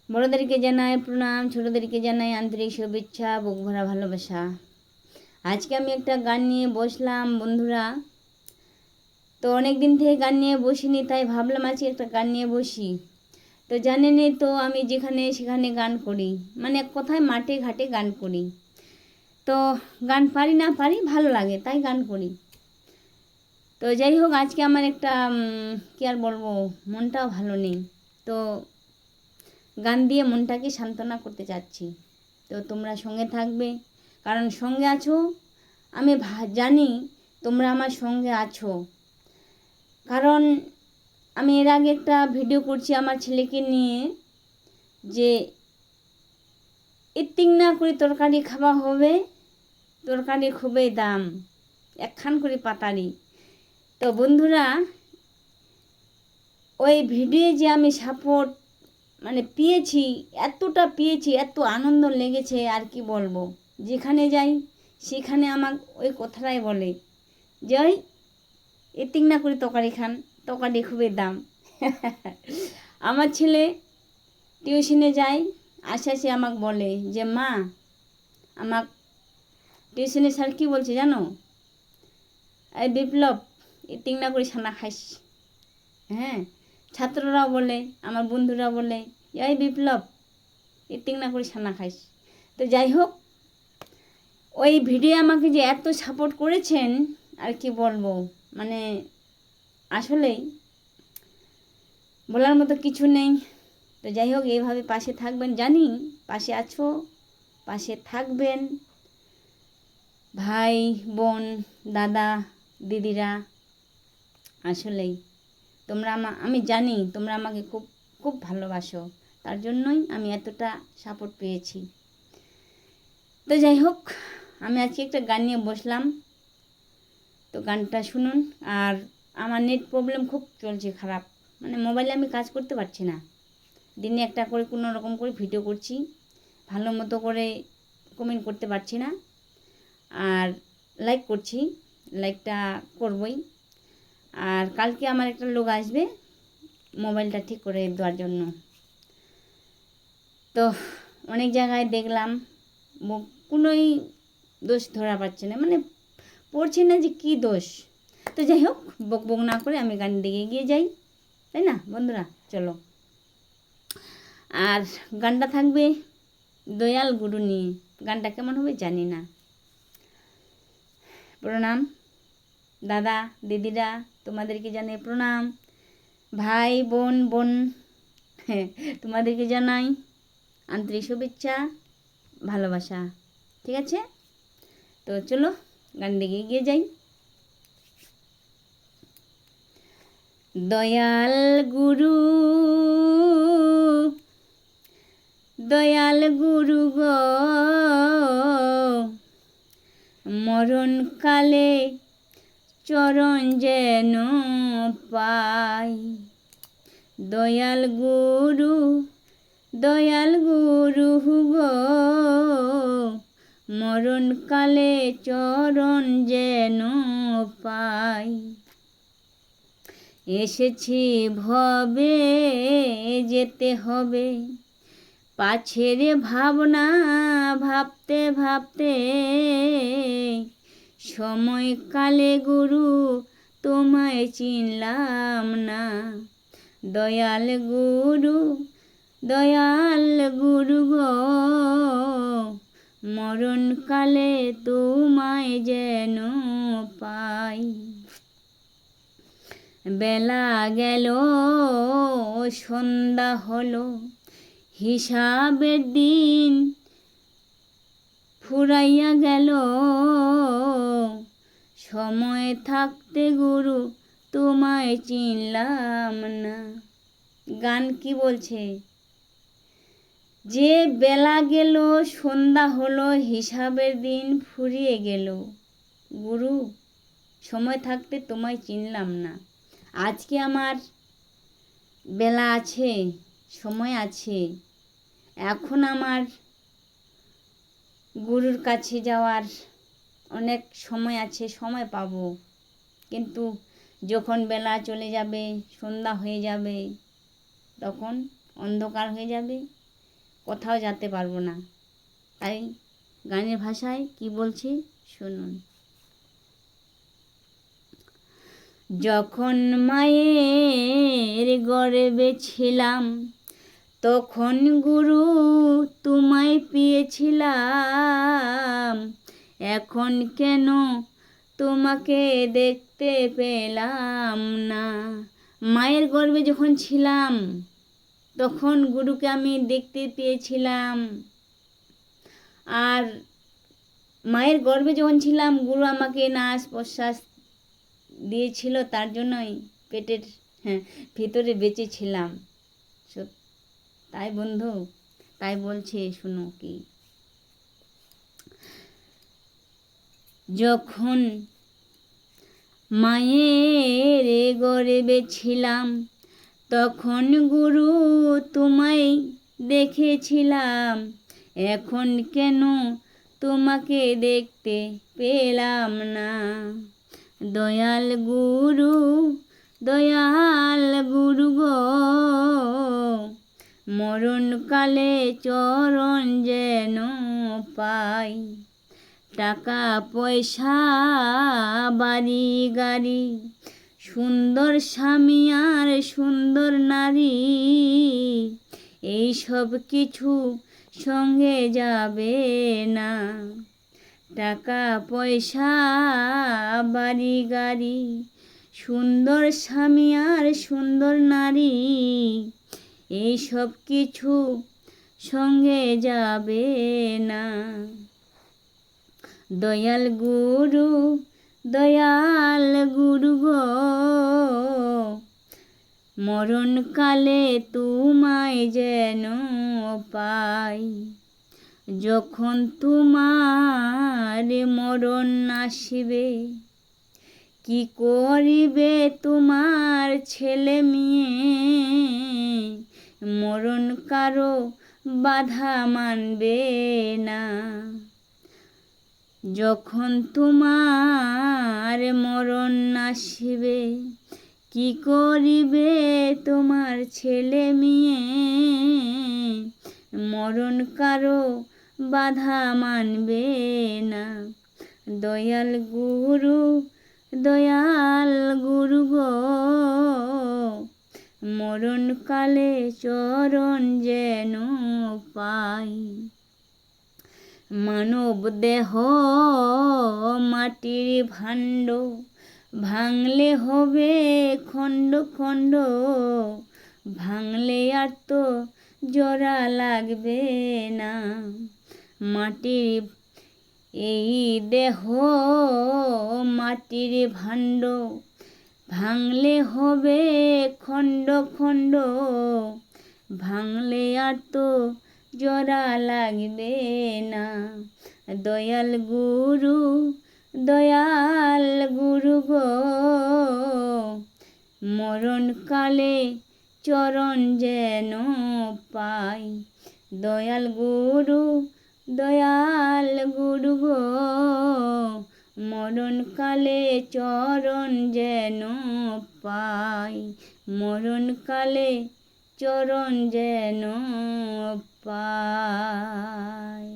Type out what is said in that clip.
বড়োদেরকে জানাই প্রণাম, ছোটোদেরকে জানাই আন্তরিক শুভেচ্ছা, বুক ভরা ভালোবাসা। আজকে আমি একটা গান নিয়ে বসলাম বন্ধুরা। তো অনেক দিন থেকে গান নিয়ে বসিনি, তাই ভাবলাম আজকে একটা গান নিয়ে বসি। তো জানেনই তো আমি যেখানে সেখানে গান করি, মানে এক কথায় মাঠে ঘাটে গান করি। তো গান পারি না পারি, ভালো লাগে তাই গান করি। তো যাই হোক, আজকে আমার একটা কী আর বলবো, মনটাও ভালো নেই। তো গান দিয়ে মনটাকে সান্ত্বনা করতে চাচ্ছি। তো তোমরা সঙ্গে থাকবে, কারণ সঙ্গে আছো, আমি জানি তোমরা আমার সঙ্গে আছো। কারণ আমি এর আগে একটা ভিডিও করছি আমার ছেলেকে নিয়ে, যে ইতিং না করে তরকারি খাওয়া হবে, তরকারি খুবই দাম, একখান করে পাতারি। তো বন্ধুরা, ওই ভিডিও যে আমি সাপোর্ট মানে পেয়েছি, এতটা পেয়েছি, এত আনন্দ লেগেছে আর কি বলবো। যেখানে যাই সেখানে আমার ওই কথাটাই বলে যে ওই ইতিং না করে তরকারি খান, তরকারি খুবই দাম। আমার ছেলে টিউশনে যায়, আসে আসে আমাকে বলে যে মা, আমার টিউশনে স্যার কী বলছে জানো, এই বিপ্লব ইতিং না করে ছানা খাইস। হ্যাঁ, ছাত্ররাও বলে, আমার বন্ধুরাও বলে এই বিপ্লব ইতিং না করে ছানা খাইস। তো যাই হোক, ওই ভিডিও আমাকে যে এত সাপোর্ট করেছেন আর কি বলবো, মানে আসলেই বলার মতো কিছু নেই। তো যাই হোক, এইভাবে পাশে থাকবেন, জানি পাশে আছো, পাশে থাকবেন। ভাই বোন দাদা দিদিরা, আসলেই তোমরা আমি জানি তোমরা আমাকে খুব খুব ভালোবাসো, তার জন্যই আমি এতটা সাপোর্ট পেয়েছি। তো যাই হোক, আমি আজকে একটা গান নিয়ে বসলাম, তো গানটা শুনুন। আর আমার নেট প্রবলেম খুব চলছে, খারাপ, মানে মোবাইলে আমি কাজ করতে পারছি না। দিনে একটা করে কোনো রকম করে ভিডিও করছি, ভালো মতো করে কমেন্ট করতে পারছি না। আর লাইক করছি, লাইকটা করবই। আর কালকে আমার একটা লোক আসবে মোবাইলটা ঠিক করে দেওয়ার জন্য। তো অনেক জায়গায় দেখলাম কোনোই দোষ ধরা পাচ্ছে না, মানে পড়ছে না যে কী দোষ। তো যাই হোক, বক বক না করে আমি গান দিকে এগিয়ে যাই, তাই না বন্ধুরা? চলো। আর গানটা থাকবে দয়াল গুরু নিয়ে। গানটা কেমন হবে জানি না। প্রণাম দাদা দিদিরা, তোমাদেরকে জানাই প্রণাম। ভাই বোন হ্যাঁ, তোমাদেরকে জানাই আন্তরিক শুভেচ্ছা, ভালোবাসা। ঠিক আছে, তো চলো গান দিকে এগিয়ে যাই। দয়াল গুরু, দয়াল গুরু গো, মরণকালে চরণ যেন পাই। দয়াল গুরু, দয়াল গুরু গো, মরণকালে চরণ যেন পাই। এসেছি ভবে যেতে হবে, পাছের ভাবনা ভাবতে ভাবতে, সময়কালে গুরু তোমায় চিনলাম না। দয়াল গুরু, দয়াল গুরু গো, মরণকালে তোমায় যেন পাই। বেলা গেল সন্ধ্যা হলো, হিসাবের দিন ফুরাইয়া গেল, সময় থাকতে গুরু তোমায় চিনলাম না। গান কি বলছে, যে বেলা গেল সন্ধ্যা হলো, হিসাবের দিন ফুরিয়ে গেল, গুরু সময় থাকতে তোমায় চিনলাম না। আজকে আমার বেলা আছে, সময় আছে, এখন আমার গুরুর কাছে যাওয়ার অনেক সময় আছে, সময় পাবো। কিন্তু যখন বেলা চলে যাবে, সন্ধ্যা হয়ে যাবে, তখন অন্ধকার হয়ে যাবে, কোথাও যেতে পারবো না। তাই গানের ভাষায় কি বলছি শুনুন। যখন মায়ের গর্ভে ছিলাম তখন গুরু তোমায় পেয়েছিলাম, এখন কেন তোমাকে দেখতে পেলাম না। মায়ের গর্ভে যখন ছিলাম তখন গুরুকে আমি দেখতে পেয়েছিলাম, আর মায়ের গর্ভে যখন ছিলাম গুরু আমাকে নাস প্রশ্বাস দিয়েছিল, তার জন্যই পেটের ভিতরে বেঁচে ছিলাম। তাই বন্ধু, তাই বলছে শুনো কি। যখন মায়ের গর্ভে ছিলাম তখন গুরু তোমায় দেখেছিলাম, এখন কেন তোমাকে দেখতে পেলাম না। দয়াল গুরু, দয়াল গুরু গো, মরণকালে চরণ যেন পাই। টাকা পয়সা বাড়ি গাড়ি, সুন্দর স্বামী আর সুন্দর নারী, এই সব কিছু সঙ্গে যাবে না। টাকা পয়সা বাড়ি গাড়ি, সুন্দর স্বামী আর সুন্দর নারী, এই সব কিছু সঙ্গে যাবে না। দয়াল গুরু, দয়াল গুরু গো, মরণকালে তোমায় যেন পাই। যখন তোমার মরণ আসিবে, কি করিবে তোমার ছেলে মেয়ে, মরণ কারো বাধা মানবে না। যখন তোমার মরণ আসিবে, কি করিবে তোমার ছেলে মেয়ে, মরণ কারো বাধা মানবে না। দয়াল গুরু, দয়াল গুরু গো, মরণকালে চরণ যেন পাই। মানব দেহ মাটির ভাণ্ড, ভাঙলে হবে খণ্ড খণ্ড, ভাঙলে আর তো জোড়া লাগবে না। মাটির এই দেহ মাটির ভাণ্ড, ভাঙলে হবে খণ্ড খণ্ড, ভাঙলে আর তো জোড়া লাগবে না। দয়াল গুরু, দয়াল গুরু গো, মরণকালে চরণ যেন পাই। দয়াল গুরু, দয়াল গুরু গো, মরণকালে চরণ যেন পাই। মরণকালে চরণ যেন পাই।